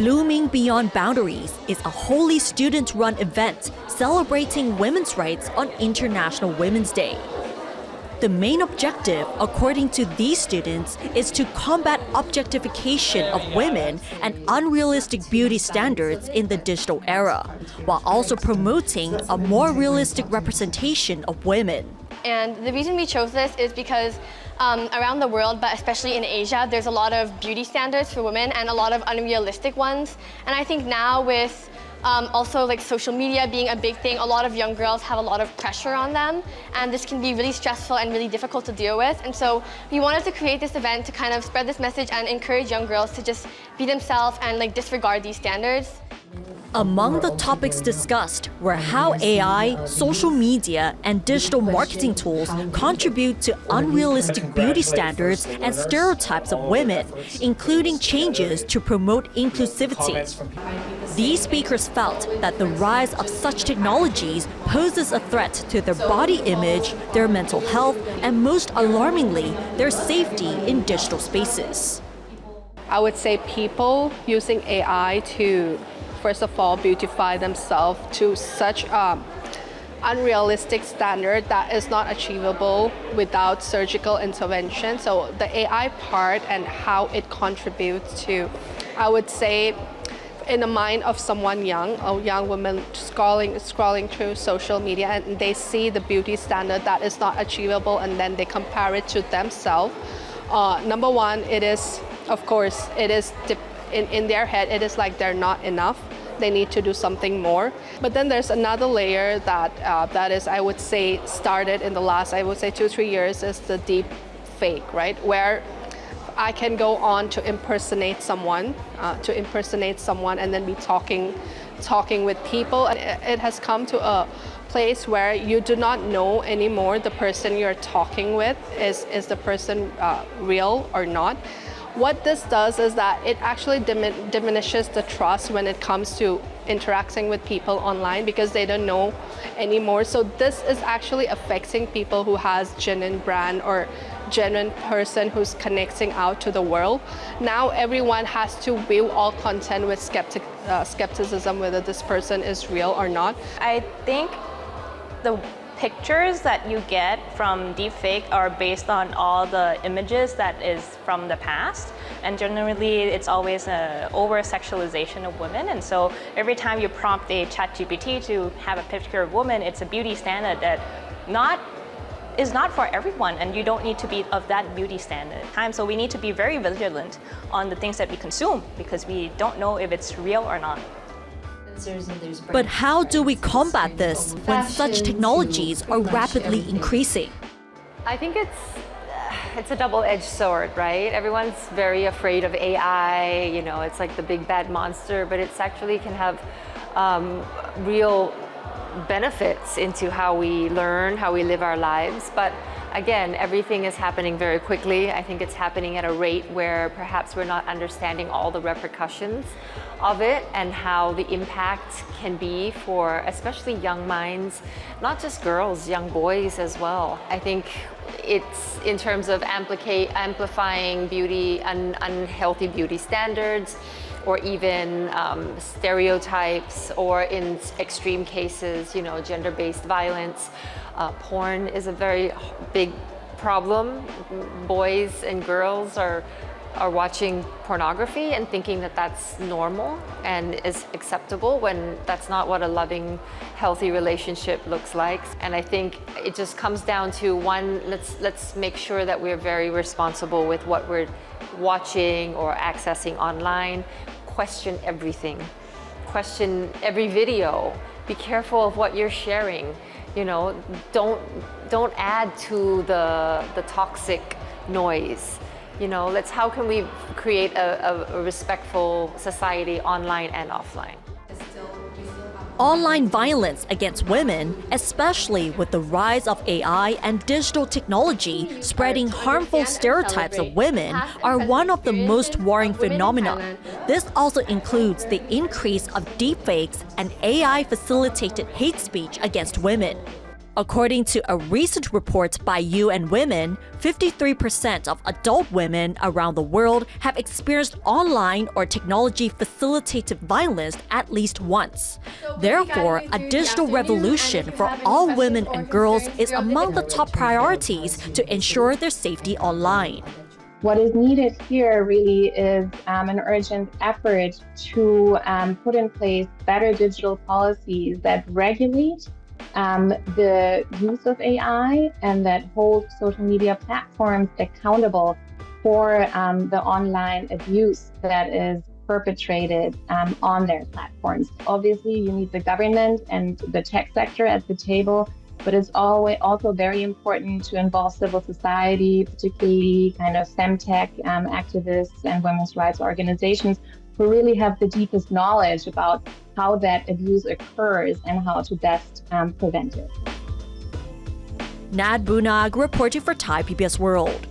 Blooming Beyond Boundaries is a wholly student-run event celebrating women's rights on International Women's Day. The main objective, according to these students, is to combat objectification of women and unrealistic beauty standards in the digital era, while also promoting a more realistic representation of women. And the reason we chose this is because around the world, but especially in Asia, there's a lot of beauty standards for women and a lot of unrealistic ones. And I think now with also like social media being a big thing, a lot of young girls have a lot of pressure on them, and this can be really stressful and really difficult to deal with. And so we wanted to create this event to kind of spread this message and encourage young girls to just be themselves and like disregard these standards. Among the topics discussed were how AI, social media, and digital marketing tools contribute to unrealistic beauty standards and stereotypes of women, including changes to promote inclusivity. These speakers felt that the rise of such technologies poses a threat to their body image, their mental health, and most alarmingly, their safety in digital spaces. I would say people using AI to first of all, beautify themselves to such unrealistic standard that is not achievable without surgical intervention. So the AI part and how it contributes to, I would say, in the mind of someone young, a young woman scrolling through social media, and they see the beauty standard that is not achievable, and then they compare it to themselves. Number one, it is, of course, it is in their head, it is like they're not enough. They need to do something more. But then there's another layer that is, I would say, started in the last, I would say 2-3 years, is the deep fake, right? Where I can go on to impersonate someone, and then be talking with people. It has come to a place where you do not know anymore the person you're talking with is the person real or not. What this does is that it actually diminishes the trust when it comes to interacting with people online, because they don't know anymore. So this is actually affecting people who has genuine brand or genuine person who's connecting out to the world. Now everyone has to view all content with skepticism whether this person is real or not. I think the pictures that you get from deepfake are based on all the images that is from the past, and generally it's always an over-sexualization of women. And so every time you prompt a ChatGPT to have a picture of woman, it's a beauty standard that is not for everyone, and you don't need to be of that beauty standard. So we need to be very vigilant on the things that we consume, because we don't know if it's real or not. But how do we combat this when such technologies are rapidly increasing? I think it's a double-edged sword, right? Everyone's very afraid of AI, it's like the big bad monster, but it's actually can have real benefits into how we learn, how we live our lives. But again, everything is happening very quickly. I think it's happening at a rate where perhaps we're not understanding all the repercussions of it and how the impact can be for especially young minds, not just girls, young boys as well. I think it's in terms of amplifying beauty and unhealthy beauty standards, or even stereotypes, or in extreme cases, gender-based violence. Porn is a very big problem. Boys and girls are watching pornography and thinking that that's normal and is acceptable, when that's not what a loving, healthy relationship looks like. And I think it just comes down to one, let's make sure that we're very responsible with what we're watching or accessing online. Question everything. Question every video. Be careful of what you're sharing. Don't add to the toxic noise. How can we create a respectful society online and offline? Online violence against women, especially with the rise of AI and digital technology spreading harmful stereotypes of women, are one of the most worrying phenomena. This also includes the increase of deepfakes and AI-facilitated hate speech against women. According to a recent report by UN Women, 53% of adult women around the world have experienced online or technology-facilitated violence at least once. Therefore, a digital revolution for all women and girls is among the top priorities to ensure their safety online. What is needed here really is an urgent effort to put in place better digital policies that regulate the use of AI and that hold social media platforms accountable for the online abuse that is perpetrated on their platforms. Obviously, you need the government and the tech sector at the table, but it's also very important to involve civil society, particularly kind of femtech activists and women's rights organizations who really have the deepest knowledge about how that abuse occurs and how to best prevent it. Nad Bunag reporting for Thai PBS World.